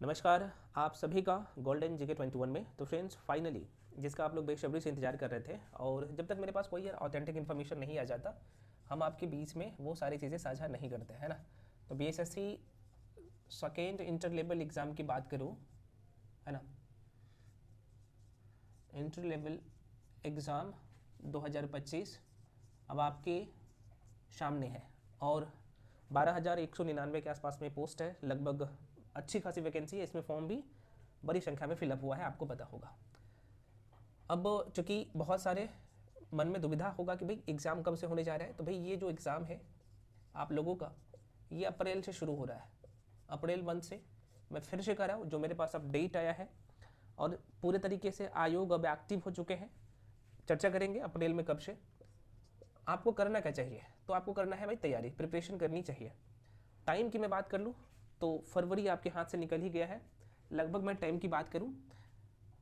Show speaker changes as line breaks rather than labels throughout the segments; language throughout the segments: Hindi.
नमस्कार आप सभी का गोल्डन जीके 21 में। तो फ्रेंड्स फाइनली जिसका आप लोग बेसब्री से इंतजार कर रहे थे, और जब तक मेरे पास कोई ऑथेंटिक इन्फॉर्मेशन नहीं आ जाता हम आपके बीच में वो सारी चीज़ें साझा नहीं करते हैं ना। तो BSSC second inter level exam की बात करूँ, है ना, इंटर लेवल एग्ज़ाम 2025 अब आपके सामने है और 12,199 के आसपास में पोस्ट है। लगभग अच्छी खासी वैकेंसी है, इसमें फॉर्म भी बड़ी संख्या में फिलअप हुआ है, आपको पता होगा। अब चूँकि बहुत सारे मन में दुविधा होगा कि भाई एग्ज़ाम कब से होने जा रहा है, तो भाई ये जो एग्ज़ाम है आप लोगों का ये अप्रैल से शुरू हो रहा है। अप्रैल मंथ से मैं फिर से कर रहा हूँ, जो मेरे पास अब डेट आया है और पूरे तरीके से आयोग अब एक्टिव हो चुके हैं। चर्चा करेंगे अप्रैल में कब से। आपको करना क्या चाहिए, तो आपको करना है भाई तैयारी, प्रिपरेशन करनी चाहिए। टाइम की मैं बात कर लूँ तो फरवरी आपके हाथ से निकल ही गया है। लगभग मैं टाइम की बात करूँ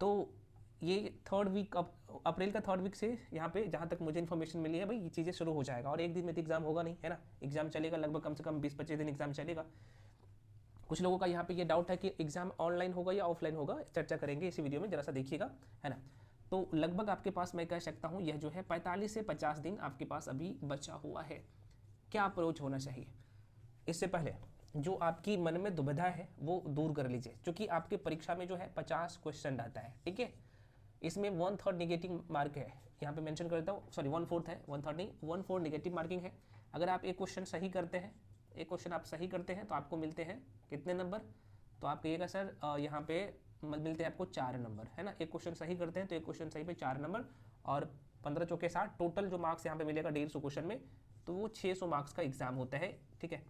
तो ये थर्ड वीक अप्रैल का थर्ड वीक से यहाँ पे जहाँ तक मुझे इन्फॉर्मेशन मिली है भाई ये चीज़ें शुरू हो जाएगा। और एक दिन में तो एग्ज़ाम होगा नहीं, है ना, एग्ज़ाम चलेगा लगभग कम से कम 20-25 दिन एग्ज़ाम चलेगा। कुछ लोगों का यहाँ पे ये डाउट है कि एग्ज़ाम ऑनलाइन होगा या ऑफलाइन होगा, चर्चा करेंगे इसी वीडियो में, जरा सा देखिएगा, है ना। तो लगभग आपके पास मैं कह सकता हूँ यह जो है 45 से 50 दिन आपके पास अभी बचा हुआ है। क्या अप्रोच होना चाहिए, इससे पहले जो आपकी मन में दुविधा है वो दूर कर लीजिए। क्योंकि आपके परीक्षा में जो है 50 क्वेश्चन आता है, ठीक है। इसमें 1/3 नेगेटिव मार्क है, यहाँ पे मेंशन करता हूँ, सॉरी 1/4 है, 1/3 नहीं, 1/4 नेगेटिव मार्किंग है। अगर आप एक क्वेश्चन सही करते हैं, एक क्वेश्चन आप सही करते हैं तो आपको मिलते हैं कितने नंबर, तो आप कहिएगा सर यहाँ पे मिलते हैं आपको 4 नंबर, है ना। एक क्वेश्चन सही करते हैं तो एक क्वेश्चन सही पे 4 नंबर, और 15 चौके 60, टोटल जो मार्क्स यहाँ पे मिलेगा 150 क्वेश्चन में, तो वो 600 मार्क्स का एग्जाम होता है, ठीक है।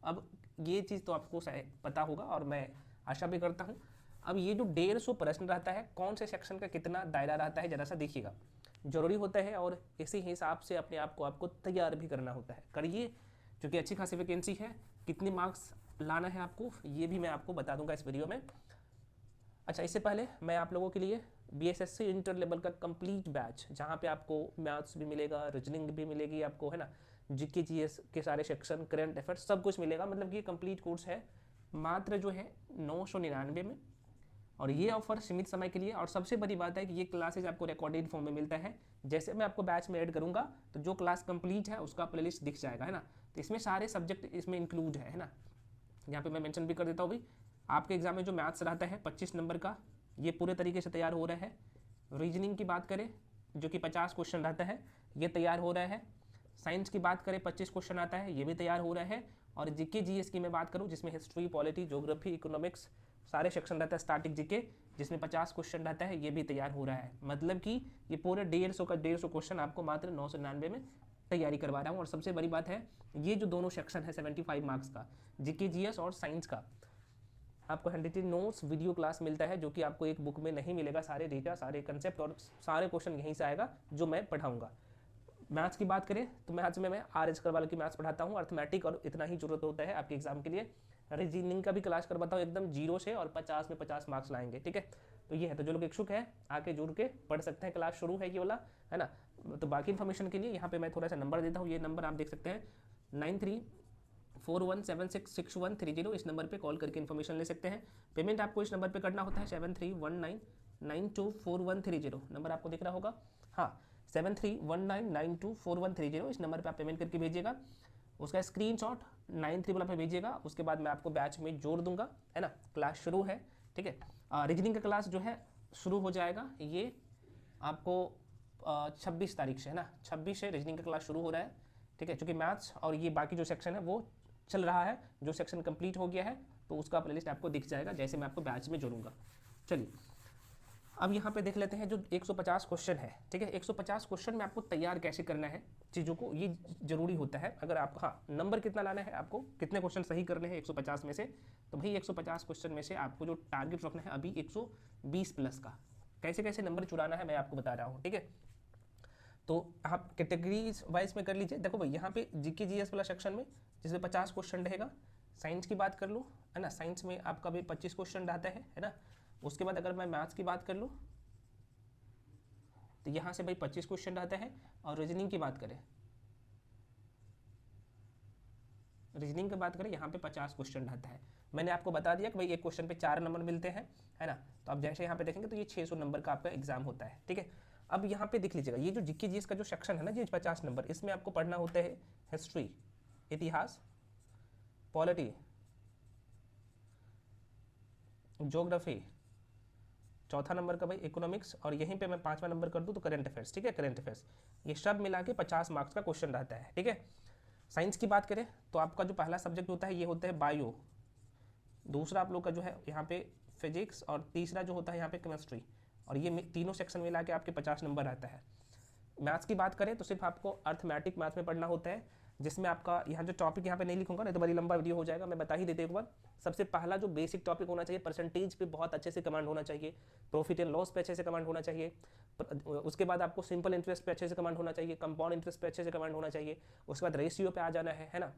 अब ये चीज़ तो आपको पता होगा और मैं आशा भी करता हूँ। अब ये जो 150 प्रश्न रहता है, कौन से सेक्शन का कितना दायरा रहता है जरा सा देखिएगा, जरूरी होता है, और इसी हिसाब से अपने आप को आपको तैयार भी करना होता है। करिए, क्योंकि अच्छी खासी वैकेंसी है। कितने मार्क्स लाना है आपको ये भी मैं आपको बता दूंगा इस वीडियो में। अच्छा, इससे पहले मैं आप लोगों के लिए बीएसएससी इंटर लेवल का कंप्लीट बैच, जहाँ पे आपको मैथ्स भी मिलेगा, रीजनिंग भी मिलेगी आपको, है ना, जीके जीएस के सारे सेक्शन, करंट अफेयर्स, सब कुछ मिलेगा। मतलब कि ये कंप्लीट कोर्स है मात्र जो है 999 में, और ये ऑफर सीमित समय के लिए। और सबसे बड़ी बात है कि ये क्लासेज आपको रिकॉर्डेड फॉर्म में मिलता है। जैसे मैं आपको बैच में ऐड करूंगा तो जो क्लास कंप्लीट है उसका प्लेलिस्ट दिख जाएगा, है ना। तो इसमें सारे सब्जेक्ट इसमें इंक्लूड है ना। यहाँ पे मैं मेंशन भी कर देता हूँ भाई, आपके एग्जाम में जो मैथ्स रहता है 25 नंबर का, ये पूरे तरीके से तैयार हो रहा है। रीजनिंग की बात करें जो कि 50 क्वेश्चन रहता है, ये तैयार हो रहा है। साइंस की बात करें 25 क्वेश्चन आता है, ये भी तैयार हो रहा है। और जीके जीएस की मैं बात करूँ जिसमें हिस्ट्री, पॉलिटी, ज्योग्राफी, इकोनॉमिक्स सारे सेक्शन रहता है, स्टैटिक जीके जिसमें 50 क्वेश्चन रहता है, ये भी तैयार हो रहा है। मतलब कि ये पूरे 150 का 150 क्वेश्चन आपको मात्र 999 में तैयारी करवा रहा हूँ। और सबसे बड़ी बात है ये जो दोनों सेक्शन है 75 मार्क्स का, जीके जीएस और साइंस का, आपको हैंडरिटन नोट्स वीडियो क्लास मिलता है, जो कि आपको एक बुक में नहीं मिलेगा। सारे डेटा, सारे कंसेप्ट और सारे क्वेश्चन यहीं से आएगा जो मैं पढ़ाऊंगा। मैथ्स की बात करें तो मैथ्स में मैं आर एच करवाल की मैथ्स पढ़ाता हूँ, अर्थमेटिक, और इतना ही जरूरत होता है आपके एग्जाम के लिए। रीजनिंग का भी क्लास करवाता हूँ एकदम 0 से, और 50 में 50 मार्क्स लाएंगे, ठीक है। तो ये है, तो जो लोग इच्छुक है आके जुड़ के पढ़ सकते हैं, क्लास शुरू है ये वाला, है ना। तो बाकी इन्फॉर्मेशन के लिए यहाँ पे मैं थोड़ा सा नंबर देता हूँ, ये नंबर आप देख सकते हैं 9341766130, इस नंबर पे कॉल करके इन्फॉर्मेशन ले सकते हैं। पेमेंट आपको इस नंबर पे करना होता है 7319924130, नंबर आपको दिख रहा होगा, हाँ 7319924130, इस नंबर पे आप पेमेंट करके भेजिएगा। उसका स्क्रीनशॉट 93 पे भेजिएगा, उसके बाद मैं आपको बैच में जोड़ दूंगा, है ना। क्लास शुरू है, ठीक है। रीजनिंग का क्लास जो है शुरू हो जाएगा, ये आपको 26 तारीख से, है ना, 26 से रीजनिंग का क्लास शुरू हो रहा है, ठीक है। क्योंकि मैथ्स और ये बाकी जो सेक्शन है वो चल रहा है, जो सेक्शन कंप्लीट हो गया है तो उसका प्लेलिस्ट आपको दिख जाएगा जैसे मैं आपको बैच में जोड़ूंगा। चलिए अब यहाँ पे देख लेते हैं जो 150 क्वेश्चन है, ठीक है। 150 क्वेश्चन में आपको तैयार कैसे करना है चीज़ों को, ये जरूरी होता है। अगर आप, हाँ, नंबर कितना लाना है, आपको कितने क्वेश्चन सही करने हैं 150 में से, तो भाई 150 क्वेश्चन में से आपको जो टारगेट रखना है अभी 120 प्लस का। कैसे कैसे नंबर चुराना है मैं आपको बता रहा हूँ, ठीक है। तो आप कैटेगरीज वाइज में कर लीजिए। देखो भाई यहाँ पे जीके जीएस वाला सेक्शन में जिसमें 50 क्वेश्चन रहेगा, साइंस की बात कर लूँ, है ना, साइंस में आपका भी 25 क्वेश्चन रहता है ना। उसके बाद अगर मैं मैथ्स की बात कर लूँ तो यहाँ से भाई 25 क्वेश्चन रहता है। और रीजनिंग की बात करें, रीजनिंग की बात करें यहाँ पे 50 क्वेश्चन रहता है। मैंने आपको बता दिया कि भाई एक क्वेश्चन पे 4 नंबर मिलते हैं, है ना। तो आप जैसे यहाँ पे देखेंगे तो ये 600 नंबर का आपका एग्जाम होता है, ठीक है। अब यहाँ पे देख लीजिएगा, ये जो जीके जीएस का जो सेक्शन है ना, ये 50 नंबर, इसमें आपको पढ़ना होता है हिस्ट्री, इतिहास, पॉलिटी, ज्योग्राफी, चौथा नंबर का भाई इकोनॉमिक्स, और यहीं पे मैं 5वां नंबर कर दूँ तो करंट अफेयर्स, ठीक है, करंट अफेयर्स। ये सब मिला के 50 मार्क्स का क्वेश्चन रहता है, ठीक है। साइंस की बात करें तो आपका जो पहला सब्जेक्ट होता है ये होता है बायो, दूसरा आप लोग का जो है यहाँ पे फिजिक्स, और तीसरा जो होता है यहाँ पे केमिस्ट्री, और ये तीनों सेक्शन मिला के आपके 50 नंबर रहता है। मैथ्स की बात करें तो सिर्फ आपको अर्थमेटिक मैथ्स में पढ़ना होता है, जिसमें आपका यहाँ जो टॉपिक यहाँ पे नहीं लिखूंगा नहीं तो बड़ी लंबा वीडियो हो जाएगा, मैं बता ही देते एक बार। सबसे पहला जो बेसिक टॉपिक होना चाहिए, परसेंटेज पे बहुत अच्छे से कमांड होना चाहिए, प्रॉफिट एंड लॉस पे अच्छे से कमांड होना चाहिए, उसके बाद आपको सिंपल इंटरेस्ट पे अच्छे से कमांड होना चाहिए, कंपाउंड इंटरेस्ट पे अच्छे से कमांड होना चाहिए, उसके बाद रेशियो पे आ जाना है ना।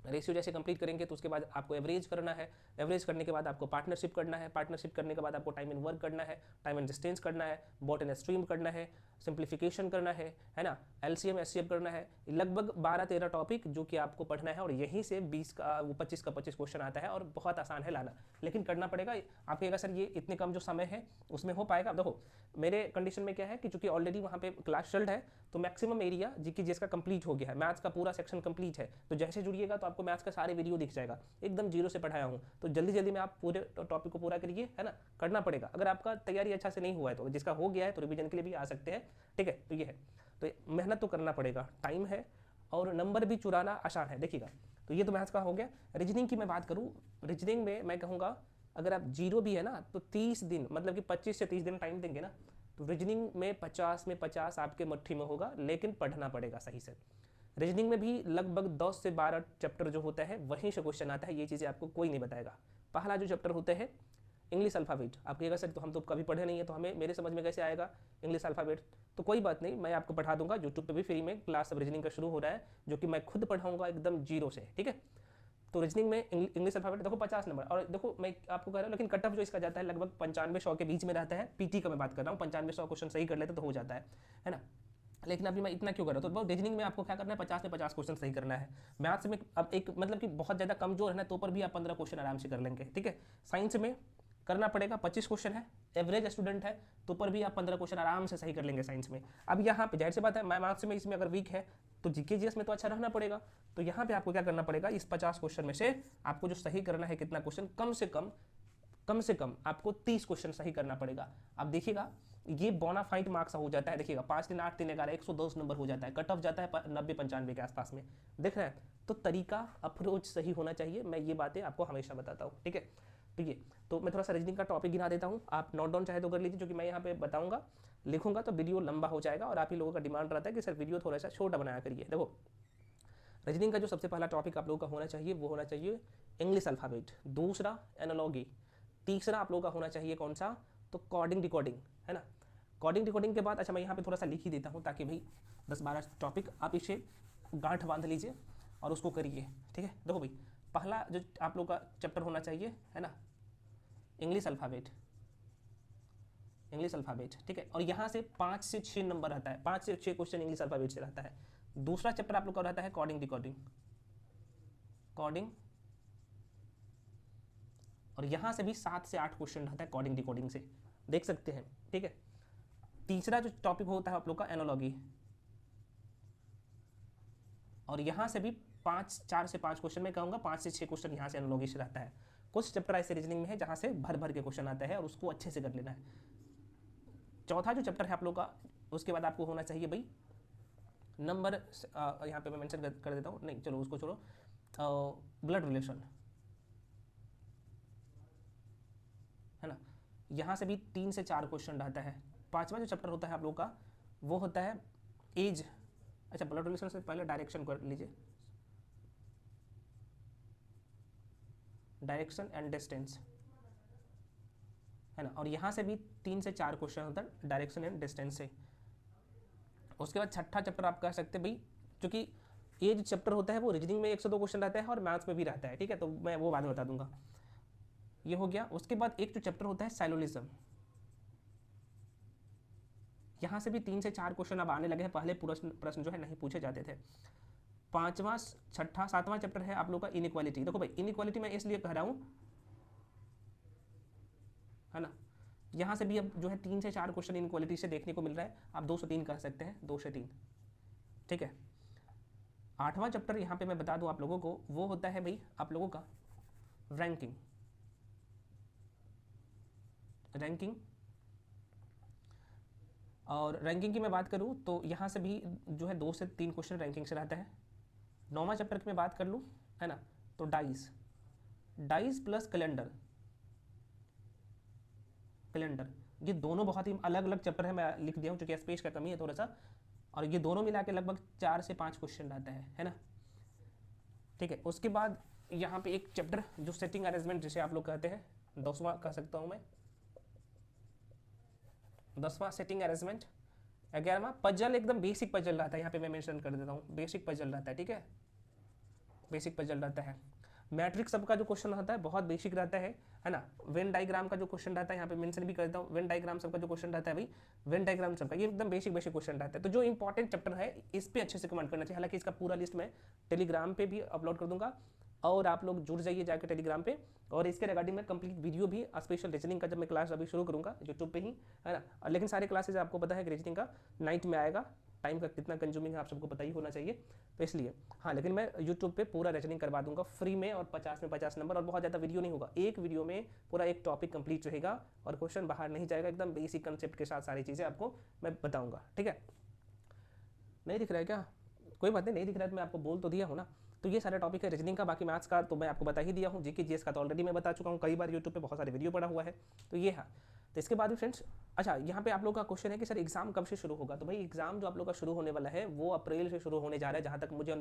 रेशियो जैसे कंप्लीट करेंगे तो उसके बाद आपको एवरेज करना है, एवरेज करने के बाद आपको पार्टनरशिप करना है, पार्टनरशिप करने के बाद आपको टाइम एंड वर्क करना है, टाइम एंड डिस्टेंस करना है, बॉट एंड स्ट्रीम करना है, सिंप्लीफिकेशन करना है ना, एलसीएम एचसीएफ करना है। लगभग 12-13 टॉपिक जो कि आपको पढ़ना है, और यहीं से 20 का 25 का 25 क्वेश्चन आता है, और बहुत आसान है लाना, लेकिन करना पड़ेगा। आप कहेगा सर ये इतने कम जो समय है उसमें हो पाएगा? देखो मेरे कंडीशन में क्या है कि चूंकि ऑलरेडी वहाँ पे क्लास चल है, तो मैक्सिमम एरिया जीके जिसका कंप्लीट हो गया है, मैथ्स का पूरा सेक्शन कंप्लीट है, तो जैसे जुड़िएगा तो आपको मैथ्स का सारे वीडियो दिख जाएगा, एकदम जीरो से पढ़ाया हूँ। तो जल्दी जल्दी में आप पूरे टॉपिक को पूरा करिए, है ना, करना पड़ेगा। अगर आपका तैयारी अच्छा से नहीं हुआ है तो जिसका हो गया है तो रिवीजन के लिए भी आ सकते हैं, ठीक है। तो ये है, तो मेहनत तो करना पड़ेगा, टाइम है, और नंबर भी चुराना आसान है, देखिएगा। तो ये तो मैथ्स का हो गया। रीजनिंग की मैं बात करूँ, रीजनिंग में मैं कहूँगा अगर आप जीरो भी है ना तो 30 दिन, मतलब कि 25 से 30 दिन टाइम देंगे ना, तो रीजनिंग में 50 में 50 आपके मुट्ठी में होगा, लेकिन पढ़ना पड़ेगा सही से। रीजनिंग में भी लगभग 10 से 12 चैप्टर जो होता है वहीं से क्वेश्चन आता है, ये चीज़ें आपको कोई नहीं बताएगा। पहला जो चैप्टर होता है इंग्लिश अल्फ़ाबेट, आप कहेगा सर तो हम तो कभी पढ़े नहीं है, तो हमें मेरे समझ में कैसे आएगा इंग्लिश अल्फ़ाबेट? तो कोई बात नहीं, मैं आपको पढ़ा दूंगा, यूट्यूब पे भी फ्री में क्लास अब रीजनिंग का शुरू हो रहा है, जो कि मैं खुद पढ़ाऊंगा एकदम जीरो से, ठीक है। तो रीजनिंग में इंग्लिश अल्फ़ाबेट देखो 50 नंबर, और देखो मैं आपको कह रहा हूँ, लेकिन कट ऑफ जो इसका जाता है लगभग 95-100 के बीच में रहता है। पीटी का मैं बात कर रहा हूँ, 95-100 क्वेश्चन सही कर लेते तो हो जाता है ना। लेकिन अभी मैं इतना क्यों कर रहा हूँ, तो रीजनिंग में आपको क्या करना है, 50 में 50 क्वेश्चन सही करना है। मैथ्स में अब एक मतलब कि बहुत ज़्यादा कमजोर है ना, तो पर भी आप 15 क्वेश्चन आराम से कर लेंगे, ठीक है। साइंस में करना पड़ेगा, 25 क्वेश्चन है, एवरेज स्टूडेंट है तो पर भी आप 15 क्वेश्चन आराम से सही कर लेंगे साइंस में। अब यहाँ पे जाहिर सी बात है, मैथ्स में इसमें अगर वीक है तो जीके जीएस में तो अच्छा रहना पड़ेगा। तो यहाँ पे आपको क्या करना पड़ेगा, इस 50 क्वेश्चन में से आपको जो सही करना है कितना क्वेश्चन, कम से कम आपको 30 क्वेश्चन सही करना पड़ेगा। अब देखिएगा ये बोनाफाइड मार्क्स हो जाता है, देखिएगा 5 3 8 3 11 110 नंबर हो जाता है, कट ऑफ जाता है 90-95 के आसपास में, देख रहे हैं। तो तरीका अप्रोच सही होना चाहिए, मैं ये बातें आपको हमेशा बताता हूँ, ठीक है। तो ये तो मैं थोड़ा सा रीजनिंग का टॉपिक गिना देता हूँ, आप नोट डाउन चाहे तो कर लीजिए, क्योंकि मैं यहाँ पे बताऊँगा लिखूंगा तो वीडियो लंबा हो जाएगा, और आप ही लोगों का डिमांड रहता है कि सर वीडियो थोड़ा सा छोटा बनाया करिए। देखो रीजनिंग का जो सबसे पहला टॉपिक आप लोगों का होना चाहिए वो होना चाहिए इंग्लिश अल्फ़ाबेट, दूसरा एनालॉजी, तीसरा आप लोगों का होना चाहिए कौन सा, तो कोडिंग डिकोडिंग, है ना। कोडिंग डिकोडिंग के बाद अच्छा मैं यहाँ पे थोड़ा सा लिख ही देता हूँ, ताकि भाई 10-12 टॉपिक आप इसे गांठ बांध लीजिए और उसको करिए, ठीक है। देखो भाई पहला जो आप लोग का चैप्टर होना चाहिए, है ना, इंग्लिश अल्फ़ाबेट, ठीक है। और यहाँ से 5 से 6 नंबर रहता है, 5 से 6 क्वेश्चन इंग्लिश अल्फ़ाबेट से रहता है। दूसरा चैप्टर आप लोग का रहता है कोडिंग डिकोडिंग, और यहाँ से भी 7 से 8 क्वेश्चन रहता है कोडिंग डिकोडिंग से, देख सकते हैं, ठीक है। तीसरा जो टॉपिक होता है आप लोग का एनालॉजी, और यहाँ से भी 4 से 5 क्वेश्चन, मैं कहूँगा 5 से 6 क्वेश्चन यहाँ से एनालॉजी से रहता है। कुछ चैप्टर ऐसे रीजनिंग में है जहाँ से भर भर के क्वेश्चन आता है और उसको अच्छे से कर लेना है। चौथा जो चैप्टर है आप लोग का, उसके बाद आपको होना चाहिए भाई नंबर, यहाँ पे मैं मेंशन कर देता हूँ, नहीं चलो उसको छोड़ो, ब्लड रिलेशन, है ना। यहाँ से भी 3 से 4 क्वेश्चन रहता है। पांचवा जो चैप्टर होता है आप लोग का वो होता है एज, अच्छा ब्लड रिलेशन से पहले डायरेक्शन कर लीजिए, डायरेक्शन एंड डिस्टेंस, है ना। और यहाँ से भी 3 से 4 क्वेश्चन होता है डायरेक्शन एंड डिस्टेंस से। उसके बाद छठा चैप्टर आप कह सकते हैं भाई, क्योंकि ये जो चैप्टर होता है वो रीजनिंग में 102 क्वेश्चन रहता है और मैथ्स में भी रहता है, ठीक है, तो मैं वो बाद में बता दूंगा। ये हो गया। उसके बाद एक जो चैप्टर होता है साइलोलिज्म, यहाँ से भी 3 से 4 क्वेश्चन अब आने लगे हैं, पहले प्रश्न जो है नहीं पूछे जाते थे। पांचवा, छठा, सातवां चैप्टर है आप लोग का इनइक्वालिटी। देखो भाई इनइक्वालिटी मैं इसलिए कह रहा हूँ है ना। यहाँ से भी अब जो है 3 से 4 क्वेश्चन इनक्वालिटी से देखने को मिल रहा है, आप 2 से 3 कर सकते हैं, 2 से 3, ठीक है। 8वां चैप्टर यहाँ पे मैं बता दूँ आप लोगों को, वो होता है भाई आप लोगों का रैंकिंग। और रैंकिंग की मैं बात करूँ तो यहाँ से भी जो है 2 से 3 क्वेश्चन रैंकिंग से रहता है। 9वां चैप्टर की मैं बात कर लूँ, है ना, तो डाइस प्लस कैलेंडर, ये दोनों बहुत ही अलग अलग चैप्टर है, मैं लिख दिया हूँ क्योंकि स्पेस का कमी है थोड़ा सा, और ये दोनों मिला के लगभग 4 से 5 क्वेश्चन रहता है ना, ठीक है। उसके बाद यहाँ पे एक चैप्टर जो सेटिंग अरेंजमेंट जिसे आप लोग कहते हैं, 10वां कह सकता हूँ मैं, 10वां सेटिंग अरेंजमेंट। 11वां पजल, एकदम बेसिक पजल रहता है, यहाँ पे मैं मेंशन कर देता हूँ, बेसिक पजल रहता है, ठीक है, बेसिक पजल रहता है। मैट्रिक्स सब का जो क्वेश्चन रहता है बहुत बेसिक रहता है ना। वेन डायग्राम का जो क्वेश्चन रहता है यहाँ पे मेंशन भी करता हूँ, वेन डायग्राम सब का जो क्वेश्चन रहता है भाई, वेन डायग्राम सब का ये एकदम बेसिक क्वेश्चन रहता है। तो जो इंपॉर्टेंट चैप्टर है इस पे अच्छे से कमेंट करना चाहिए। हालांकि इसका पूरा लिस्ट मैं टेलीग्राम पे भी अपलोड कर दूंगा, और आप लोग जुड़ जाइए जाकर टेलीग्राम पे। और इसके रिगार्डिंग में कंप्लीट वीडियो भी स्पेशल रीजनिंग का जब मैं क्लास अभी शुरू करूँगा यूट्यूब पे ही, है ना। लेकिन सारे क्लासेज आपको पता है कि रीजनिंग का नाइट में आएगा, टाइम का कितना कंज्यूमिंग है आप सबको पता ही होना चाहिए, तो इसलिए हाँ। लेकिन मैं यूट्यूब पे पूरा रीजनिंग करवा दूंगा फ्री में, और 50 में 50 नंबर, और बहुत ज़्यादा वीडियो नहीं होगा, एक वीडियो में पूरा एक टॉपिक कंप्लीट रहेगा और क्वेश्चन बाहर नहीं जाएगा, एकदम बेसिक कंसेप्ट के साथ सारी चीज़ें आपको मैं बताऊँगा, ठीक है। नहीं दिख रहा है क्या? कोई बात नहीं दिख रहा है तो मैं आपको बोल तो दिया हूँ ना। तो ये सारा टॉपिक है रीजनिंग का, बाकी मैथ्स का तो मैं आपको बता ही दिया हूँ, जीके जीएस का तो ऑलरेडी मैं बता चुका हूँ, कई बार यूट्यूब पे बहुत सारे वीडियो पड़ा हुआ है, तो ये है। तो इसके बाद भी फ्रेंड्स, अच्छा यहाँ पे आप लोग का क्वेश्चन है कि सर एग्जाम कब से शुरू होगा, तो भाई एग्जाम जो आप लोग का शुरू होने वाला है वो अप्रैल से शुरू होने जा रहा है, जहाँ तक मुझे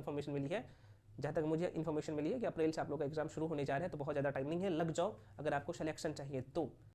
इन्फॉर्मेशन मिली है कि अप्रैल से आप लोग का एग्जाम शुरू होने जा रहा है। तो बहुत ज़्यादा टाइम नहीं है, लग जाओ अगर आपको सिलेक्शन चाहिए तो।